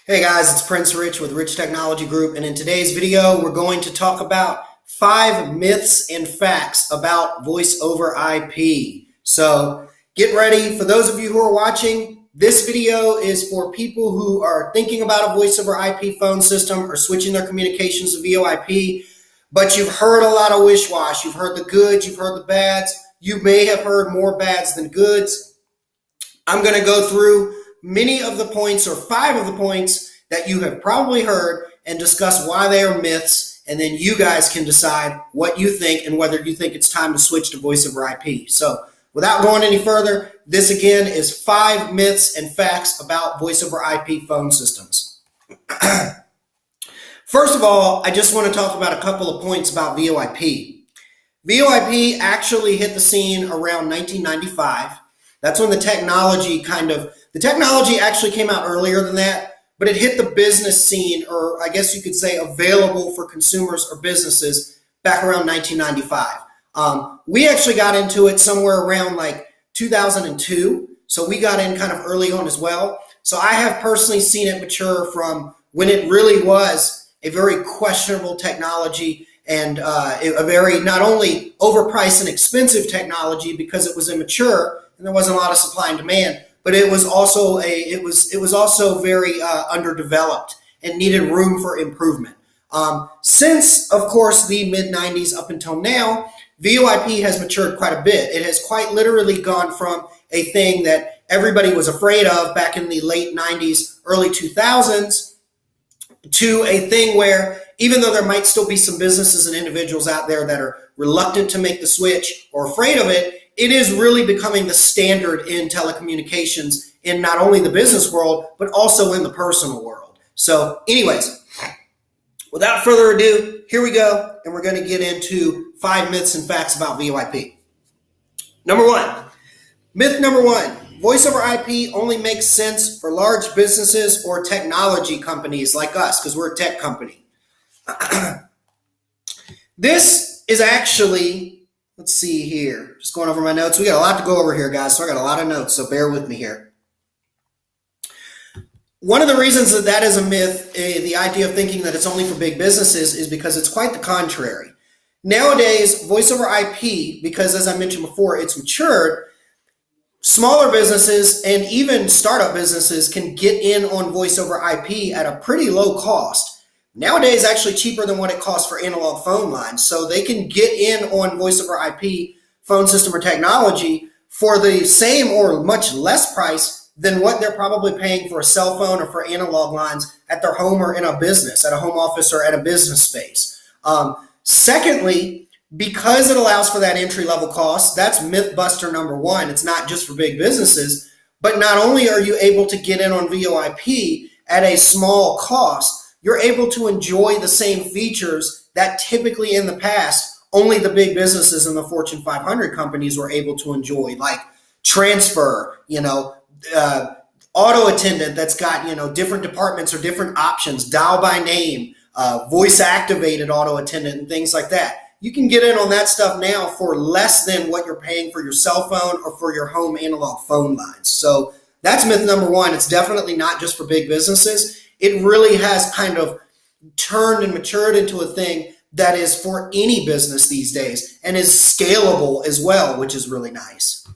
Hey guys, it's Prince Rich with Rich Technology Group, and in today's video, we're going to talk about 5 myths and facts about voice over IP. So get ready. For those of you who are watching, this video is for people who are thinking about a voice over IP phone system or switching their communications to VoIP, but you've heard a lot of wish-wash. You've heard the goods, you've heard the bads. You may have heard more bads than goods. I'm going to go through many of the points, or 5 of the points that you have probably heard, and discuss why they are myths, and then you guys can decide what you think and whether you think it's time to switch to voice over IP. So without going any further, this again is 5 myths and facts about voice over IP phone systems. First of all, I just want to talk about a couple of points about VoIP. VoIP actually hit the scene around 1995. That's when the technology actually came out earlier than that, but it hit the business scene, or I guess you could say available for consumers or businesses, back around 1995. We actually got into it somewhere around like 2002, so we got in kind of early on as well. So I have personally seen it mature from when it really was a very questionable technology, and a very not only overpriced and expensive technology because it was immature and there wasn't a lot of supply and demand, but it was also very underdeveloped and needed room for improvement. Since, of course, the mid-90s up until now, VoIP has matured quite a bit. It has quite literally gone from a thing that everybody was afraid of back in the late 90s, early 2000s, to a thing where, even though there might still be some businesses and individuals out there that are reluctant to make the switch or afraid of it, it is really becoming the standard in telecommunications in not only the business world, but also in the personal world. So anyways, without further ado, here we go, and we're going to get into 5 myths and facts about VoIP. Myth number one, voice over IP only makes sense for large businesses or technology companies like us, because we're a tech company. This is actually, let's see here, just going over my notes. We got a lot to go over here, guys, so I got a lot of notes, so bear with me here. One of the reasons that is a myth, the idea of thinking that it's only for big businesses, is because it's quite the contrary. Nowadays, voice over IP, because as I mentioned before, it's matured, smaller businesses and even startup businesses can get in on voice over IP at a pretty low cost. Nowadays, actually cheaper than what it costs for analog phone lines. So they can get in on voice over IP phone system or technology for the same or much less price than what they're probably paying for a cell phone or for analog lines at their home or in a business, at a home office or at a business space. Secondly, because it allows for that entry-level cost, that's myth buster number one. It's not just for big businesses, but not only are you able to get in on VoIP at a small cost, you're able to enjoy the same features that typically in the past only the big businesses and the Fortune 500 companies were able to enjoy, like transfer, auto attendant that's got, different departments or different options, dial by name, voice activated auto attendant and things like that. You can get in on that stuff now for less than what you're paying for your cell phone or for your home analog phone lines. So that's myth number one. It's definitely not just for big businesses. It really has kind of turned and matured into a thing that is for any business these days and is scalable as well, which is really nice.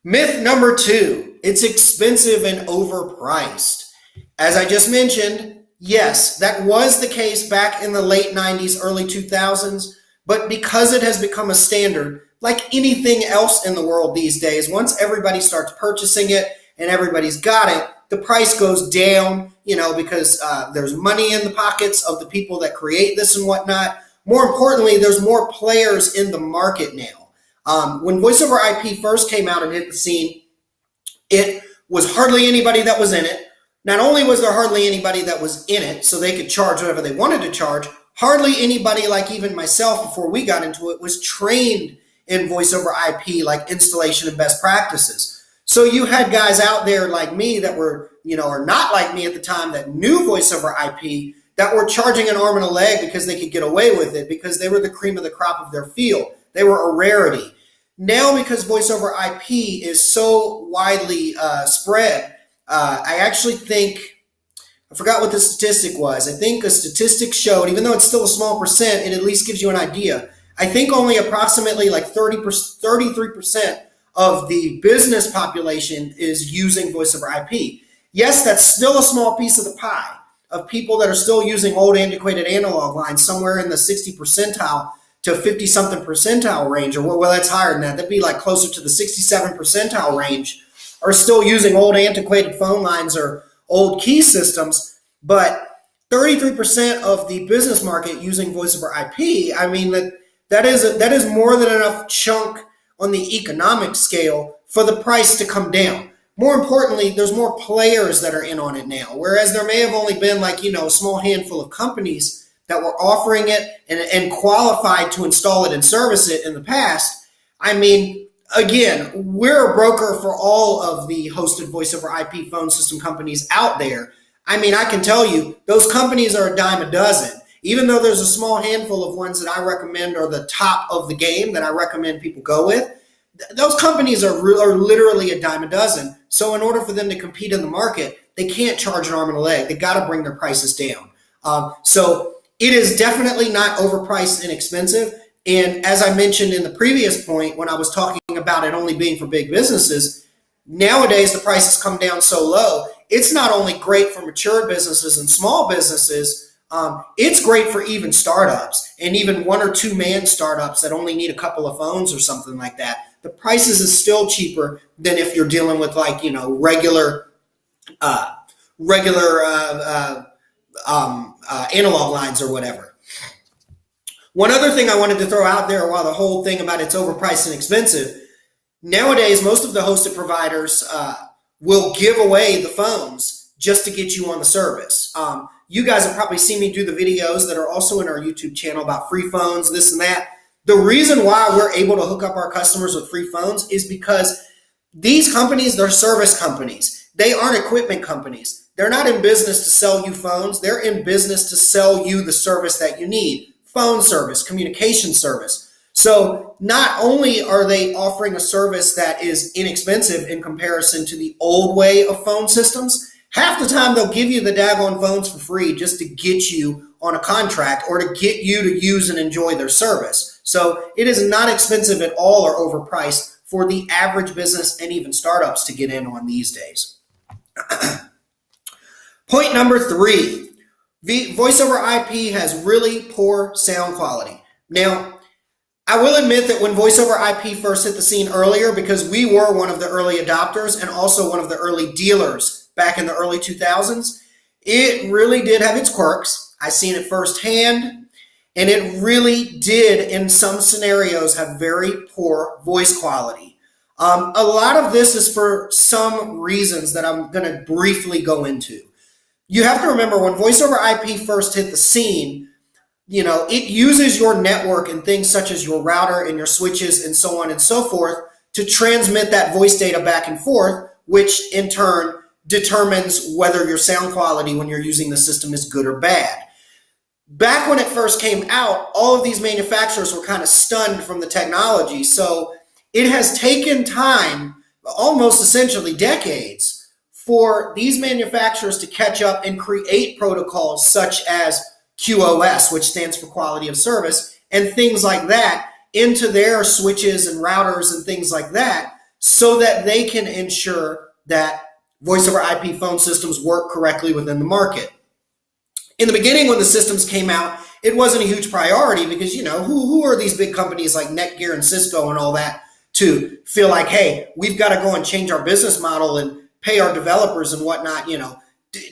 Myth number two, it's expensive and overpriced. As I just mentioned, yes, that was the case back in the late 90s, early 2000s, but because it has become a standard, like anything else in the world these days, once everybody starts purchasing it and everybody's got it, the price goes down, because there's money in the pockets of the people that create this and whatnot. More importantly, there's more players in the market now. When voice over IP first came out and hit the scene, it was hardly anybody that was in it. Not only was there hardly anybody that was in it, so they could charge whatever they wanted to charge, hardly anybody, like even myself before we got into it, was trained in voice over IP, like installation and best practices. So you had guys out there like me that were, or not like me at the time, that knew voice over IP, that were charging an arm and a leg because they could get away with it, because they were the cream of the crop of their field. They were a rarity. Now, because voice over IP is so widely spread, I actually think, I forgot what the statistic was. I think a statistic showed, even though it's still a small percent, it at least gives you an idea. I think only approximately like 33% of the business population is using voice over IP. Yes, that's still a small piece of the pie of people that are still using old antiquated analog lines, somewhere in the 60 percentile to 50 something percentile range, or well, that's higher than that. That'd be like closer to the 67 percentile range, are still using old antiquated phone lines or old key systems. But 33% of the business market using voice over IP, I mean, that is more than enough chunk on the economic scale for the price to come down. More importantly, there's more players that are in on it now, whereas there may have only been like, a small handful of companies that were offering it and qualified to install it and service it in the past. I mean, again, we're a broker for all of the hosted voice over IP phone system companies out there. I mean, I can tell you, those companies are a dime a dozen. Even though there's a small handful of ones that I recommend are the top of the game that I recommend people go with, those companies are literally a dime a dozen. So in order for them to compete in the market, they can't charge an arm and a leg. They got to bring their prices down. So it is definitely not overpriced and expensive. And as I mentioned in the previous point, when I was talking about it only being for big businesses, nowadays the prices come down so low. It's not only great for mature businesses and small businesses, it's great for even startups and even 1 or 2 man startups that only need a couple of phones or something like that. The prices is still cheaper than if you're dealing with like, regular analog lines or whatever. One other thing I wanted to throw out there while the whole thing about it's overpriced and expensive, nowadays most of the hosted providers will give away the phones just to get you on the service. You guys have probably seen me do the videos that are also in our YouTube channel about free phones, this and that. The reason why we're able to hook up our customers with free phones is because these companies, they're service companies. They aren't equipment companies. They're not in business to sell you phones. They're in business to sell you the service that you need. Phone service, communication service. So not only are they offering a service that is inexpensive in comparison to the old way of phone systems, half the time they'll give you the daggone phones for free just to get you on a contract or to get you to use and enjoy their service. So it is not expensive at all or overpriced for the average business and even startups to get in on these days. Point number 3, voice over IP has really poor sound quality. Now, I will admit that when voice over IP first hit the scene earlier, because we were one of the early adopters and also one of the early dealers back in the early 2000s, it really did have its quirks. I seen it firsthand. And it really did, in some scenarios, have very poor voice quality. A lot of this is for some reasons that I'm going to briefly go into. You have to remember, when voice over IP first hit the scene, it uses your network and things such as your router and your switches and so on and so forth to transmit that voice data back and forth, which in turn determines whether your sound quality when you're using the system is good or bad. Back when it first came out, all of these manufacturers were kind of stunned from the technology. So it has taken time, almost essentially decades, for these manufacturers to catch up and create protocols such as QoS, which stands for quality of service, and things like that into their switches and routers and things like that, so that they can ensure that voice over IP phone systems work correctly within the market. In the beginning, when the systems came out, it wasn't a huge priority because, who are these big companies like Netgear and Cisco and all that to feel like, hey, we've got to go and change our business model and pay our developers and whatnot,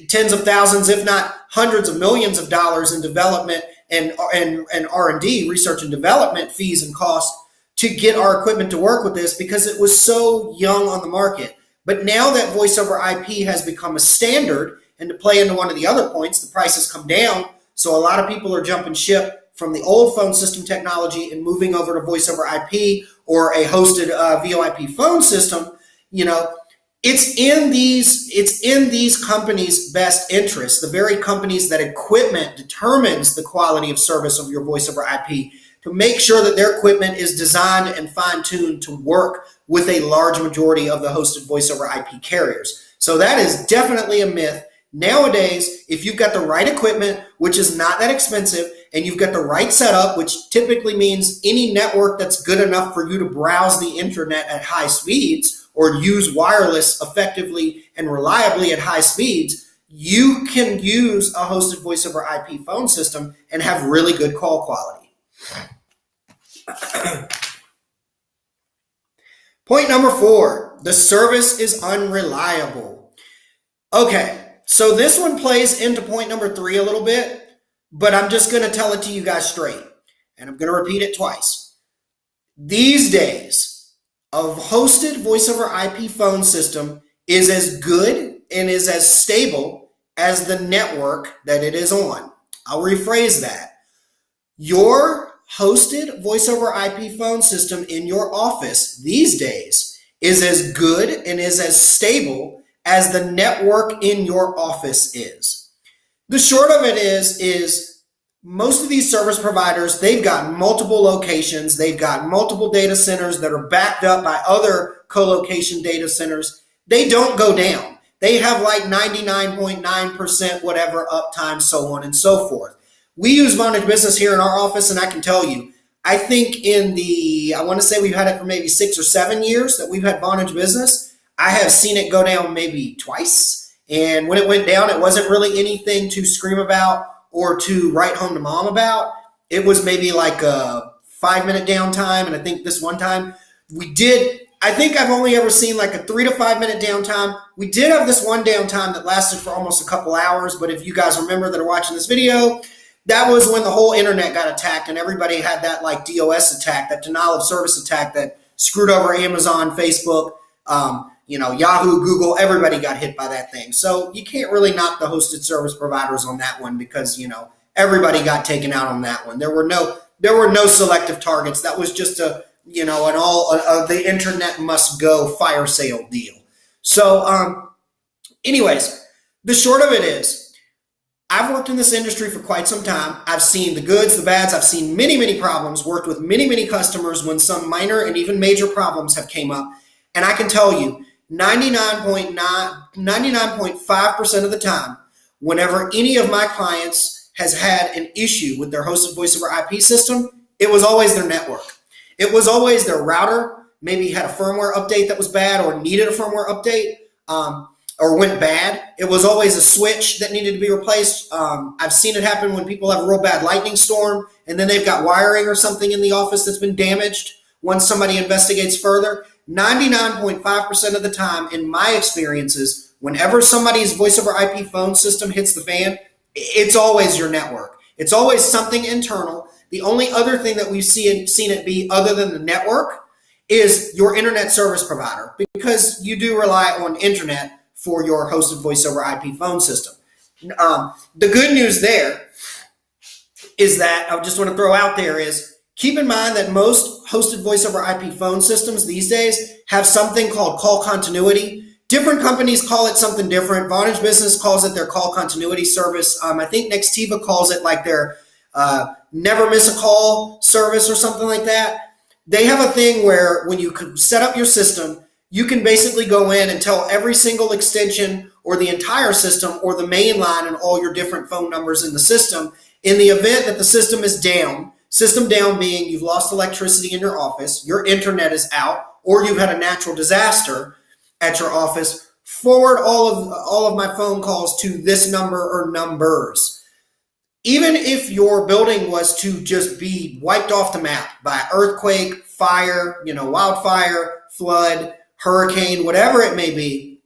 tens of thousands, if not hundreds of millions of dollars in development and R&D, research and development fees and costs to get our equipment to work with this because it was so young on the market. But now that voice over IP has become a standard, and to play into one of the other points, the prices come down. So a lot of people are jumping ship from the old phone system technology and moving over to voice over IP or a hosted VoIP phone system. It's in these companies' best interest, the very companies that equipment determines the quality of service of your voice over IP, to make sure that their equipment is designed and fine-tuned to work with a large majority of the hosted voice over IP carriers. So that is definitely a myth. Nowadays, if you've got the right equipment, which is not that expensive, and you've got the right setup, which typically means any network that's good enough for you to browse the internet at high speeds or use wireless effectively and reliably at high speeds, you can use a hosted voice over IP phone system and have really good call quality. Point number 4, the service is unreliable. Okay, so this one plays into point number 3 a little bit, but I'm just going to tell it to you guys straight, and I'm going to repeat it twice. These days, a hosted voice over IP phone system is as good and is as stable as the network that it is on. I'll rephrase that. Your hosted voice over IP phone system in your office these days is as good and is as stable as the network in your office is. The short of it is most of these service providers, they've got multiple locations, they've got multiple data centers that are backed up by other co-location data centers. They don't go down. They have like 99.9% whatever uptime, so on and so forth. We use Vonage Business here in our office, and I can tell you, I think I want to say we've had it for maybe 6 or 7 years that we've had Vonage Business. I have seen it go down maybe twice. And when it went down, it wasn't really anything to scream about or to write home to mom about. It was maybe like a 5-minute downtime. And I think this one time I think I've only ever seen like a 3 to 5 minute downtime. We did have this one downtime that lasted for almost a couple hours. But if you guys remember that are watching this video, that was when the whole internet got attacked and everybody had that like DOS attack, that denial of service attack that screwed over Amazon, Facebook, Yahoo, Google, everybody got hit by that thing. So you can't really knock the hosted service providers on that one because, everybody got taken out on that one. There were no selective targets. That was just the internet must go fire sale deal. So, anyways, the short of it is, I've worked in this industry for quite some time. I've seen the goods, the bads. I've seen many, many problems, worked with many, many customers when some minor and even major problems have came up. And I can tell you, 99.5% of the time, whenever any of my clients has had an issue with their hosted voice over IP system, it was always their network. It was always their router, maybe had a firmware update that was bad or needed a firmware update or went bad. It was always a switch that needed to be replaced. I've seen it happen when people have a real bad lightning storm and then they've got wiring or something in the office that's been damaged. Once somebody investigates further, 99.5% of the time, in my experiences, whenever somebody's voice over IP phone system hits the fan, it's always your network. It's always something internal. The only other thing that we've seen it be other than the network is your internet service provider, because you do rely on internet for your hosted voice over IP phone system. The good news there is that I just want to throw out there is, keep in mind that most hosted voice over IP phone systems these days have something called call continuity. Different companies call it something different. Vonage Business calls it their call continuity service. I think Nextiva calls it like their never miss a call service or something like that. They have a thing where when you set up your system, you can basically go in and tell every single extension or the entire system or the main line and all your different phone numbers in the system, in the event that the system is down. System down being you've lost electricity in your office, your internet is out, or you've had a natural disaster at your office, forward all of my phone calls to this number or numbers. Even if your building was to just be wiped off the map by earthquake, fire, wildfire, flood, hurricane, whatever it may be,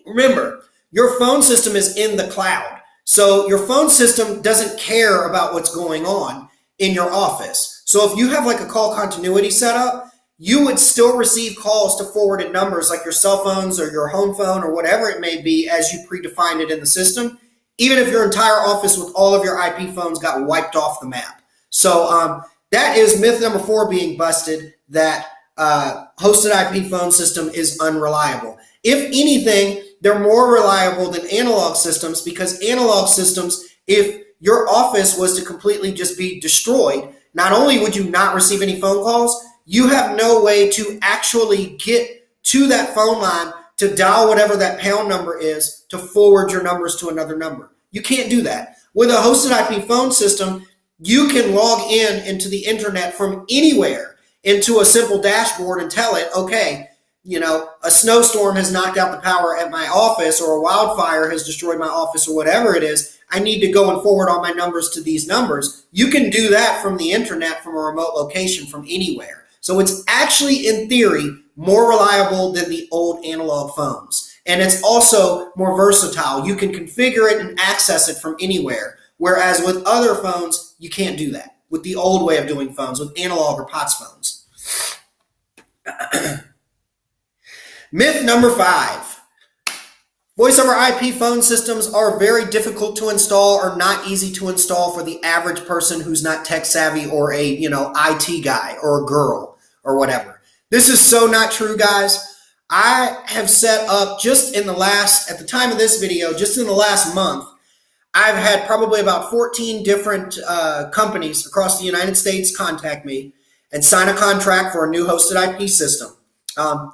remember, your phone system is in the cloud. So your phone system doesn't care about what's going on in your office. So if you have like a call continuity setup, you would still receive calls to forwarded numbers like your cell phones or your home phone or whatever it may be as you predefined it in the system, even if your entire office with all of your IP phones got wiped off the map. So that is myth number 4 being busted, that hosted IP phone system is unreliable. If anything, they're more reliable than analog systems, because analog systems, if your office was to completely just be destroyed, not only would you not receive any phone calls, you have no way to actually get to that phone line to dial whatever that pound number is to forward your numbers to another number. You can't do that. With a hosted IP phone system, you can log in into the internet from anywhere into a simple dashboard and tell it, okay, a snowstorm has knocked out the power at my office, or a wildfire has destroyed my office, or whatever it is. I need to go and forward all my numbers to these numbers. You can do that from the internet, from a remote location, from anywhere. So it's actually, in theory, more reliable than the old analog phones. And it's also more versatile. You can configure it and access it from anywhere. Whereas with other phones, you can't do that. With the old way of doing phones, with analog or POTS phones. Myth number 5. Voice over IP phone systems are very difficult to install, or not easy to install for the average person who's not tech savvy, or a, IT guy or a girl or whatever. This is so not true, guys. I have set up at the time of this video, just in the last month, I've had probably about 14 different companies across the United States contact me and sign a contract for a new hosted IP system.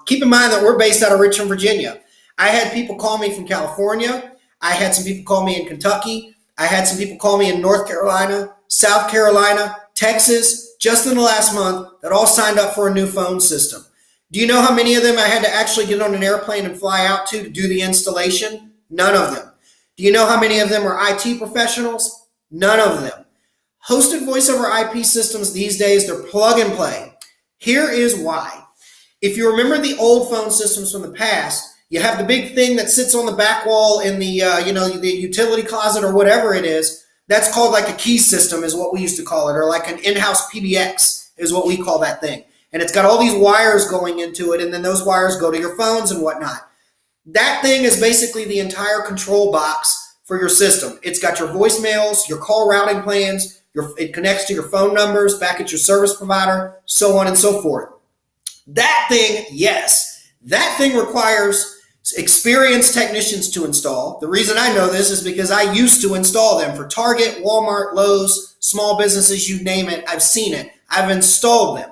Keep in mind that we're based out of Richmond, Virginia. I had people call me from California. I had some people call me in Kentucky. I had some people call me in North Carolina, South Carolina, Texas, just in the last month, that all signed up for a new phone system. Do you know how many of them I had to actually get on an airplane and fly out to do the installation? None of them. Do you know how many of them are IT professionals? None of them. Hosted voice over IP systems these days, they're plug and play. Here is why. If you remember the old phone systems from the past, you have the big thing that sits on the back wall in the the utility closet or whatever it is. That's called like a key system, is what we used to call it, or like an in-house PBX is what we call that thing. And it's got all these wires going into it, and then those wires go to your phones and whatnot. That thing is basically the entire control box for your system. It's got your voicemails, your call routing plans, it connects to your phone numbers back at your service provider, so on and so forth. That thing, yes, that thing requires experienced technicians to install. The reason I know this is because I used to install them for Target, Walmart, Lowe's, small businesses, you name it. I've seen it. I've installed them.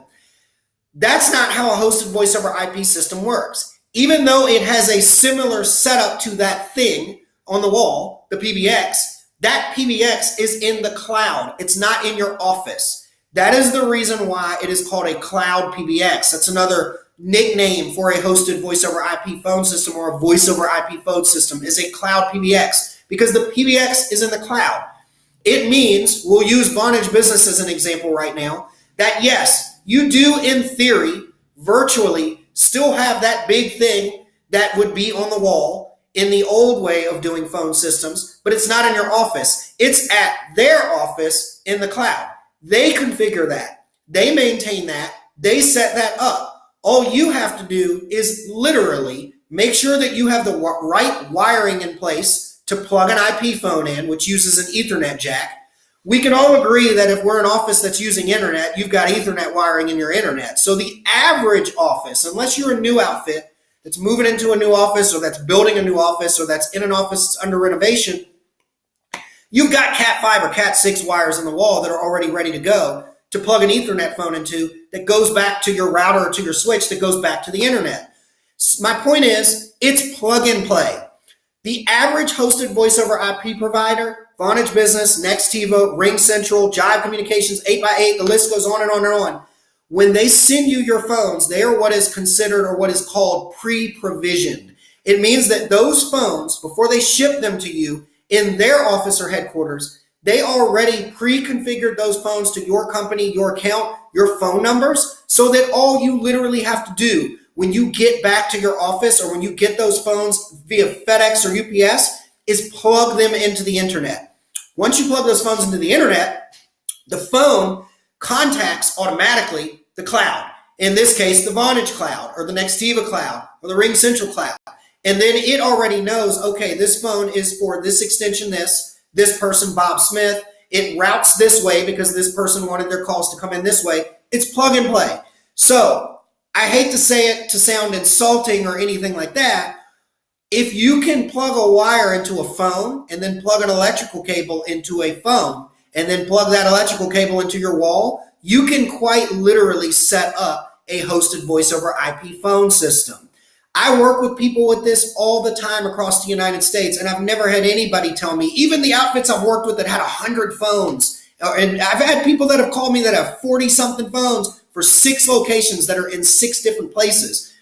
That's not how a hosted voice over IP system works. Even though it has a similar setup to that thing on the wall, the PBX, that PBX is in the cloud. It's not in your office. That is the reason why it is called a cloud PBX. That's another nickname for a hosted voice over IP phone system, or a voice over IP phone system, is a cloud PBX, because the PBX is in the cloud. It means, we'll use Vonage Business as an example right now, that yes, you do in theory, virtually, still have that big thing that would be on the wall in the old way of doing phone systems, but it's not in your office. It's at their office in the cloud. They configure that. They maintain that. They set that up. All you have to do is literally make sure that you have the right wiring in place to plug an IP phone in, which uses an Ethernet jack. We can all agree that if we're an office that's using internet, you've got Ethernet wiring in your internet. So the average office, unless you're a new outfit that's moving into a new office, or that's building a new office, or that's in an office that's under renovation, you've got Cat 5 or Cat 6 wires in the wall that are already ready to go to plug an Ethernet phone into, that goes back to your router or to your switch, that goes back to the internet. My point is, it's plug and play. The average hosted voice over IP provider, Vonage Business, Nextiva, Ring Central, Jive Communications, 8x8, the list goes on and on and on. When they send you your phones, they are what is considered, or what is called, pre-provisioned. It means that those phones, before they ship them to you in their office or headquarters, they already pre-configured those phones to your company, your account, your phone numbers, so that all you literally have to do when you get back to your office, or when you get those phones via FedEx or UPS, is plug them into the internet. Once you plug those phones into the internet, the phone contacts automatically the cloud. In this case, the Vonage cloud, or the Nextiva cloud, or the Ring Central cloud. And then it already knows, okay, this phone is for this extension, this person, Bob Smith. It routes this way because this person wanted their calls to come in this way. It's plug and play. So I hate to say it to sound insulting or anything like that. If you can plug a wire into a phone, and then plug an electrical cable into a phone, and then plug that electrical cable into your wall, you can quite literally set up a hosted voice over IP phone system. I work with people with this all the time across the United States, and I've never had anybody tell me, even the outfits I've worked with that had 100 phones, and I've had people that have called me that have 40-something phones for 6 locations that are in 6 different places.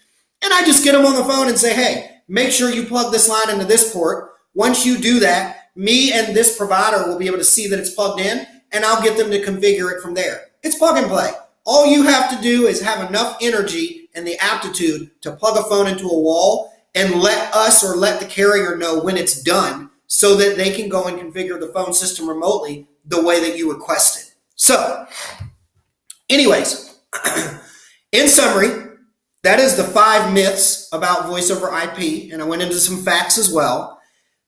And I just get them on the phone and say, hey, make sure you plug this line into this port. Once you do that, me and this provider will be able to see that it's plugged in, and I'll get them to configure it from there. It's plug and play. All you have to do is have enough energy and the aptitude to plug a phone into a wall and let us or let the carrier know when it's done so that they can go and configure the phone system remotely the way that you requested. So, anyways, in summary, that is the 5 myths about voice over IP, and I went into some facts as well.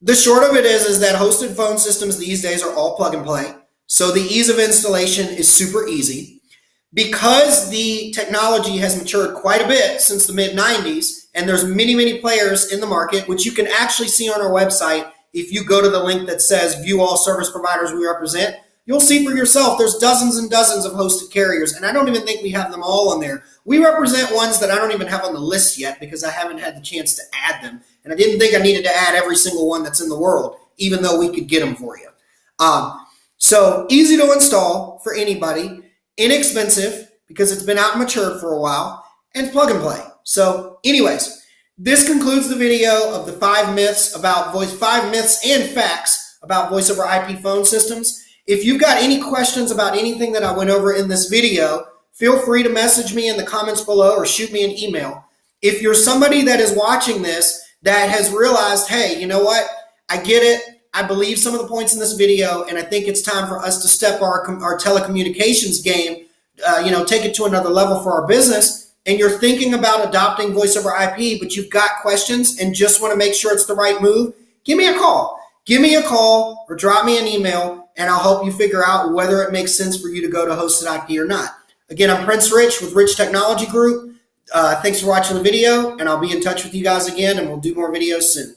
The short of it is that hosted phone systems these days are all plug and play, so the ease of installation is super easy. Because the technology has matured quite a bit since the mid-90s, and there's many players in the market, which you can actually see on our website. If you go to the link that says view all service providers we represent, you'll see for yourself there's dozens and dozens of hosted carriers, and I don't even think we have them all on there. We represent ones that I don't even have on the list yet because I haven't had the chance to add them, and I didn't think I needed to add every single one that's in the world, even though we could get them for you. So easy to install for anybody, inexpensive because it's been out and matured for a while, and plug and play. So anyways, this concludes the video of the 5 myths about 5 myths and facts about voice over IP phone systems. If you've got any questions about anything that I went over in this video, feel free to message me in the comments below or shoot me an email. If you're somebody that is watching this that has realized, hey, you know what? I get it. I believe some of the points in this video, and I think it's time for us to step our telecommunications game, take it to another level for our business, and you're thinking about adopting voice over IP, but you've got questions and just want to make sure it's the right move, give me a call. Give me a call or drop me an email, and I'll help you figure out whether it makes sense for you to go to hosted IP or not. Again, I'm Prince Rich with Rich Technology Group. Thanks for watching the video, and I'll be in touch with you guys again, and we'll do more videos soon.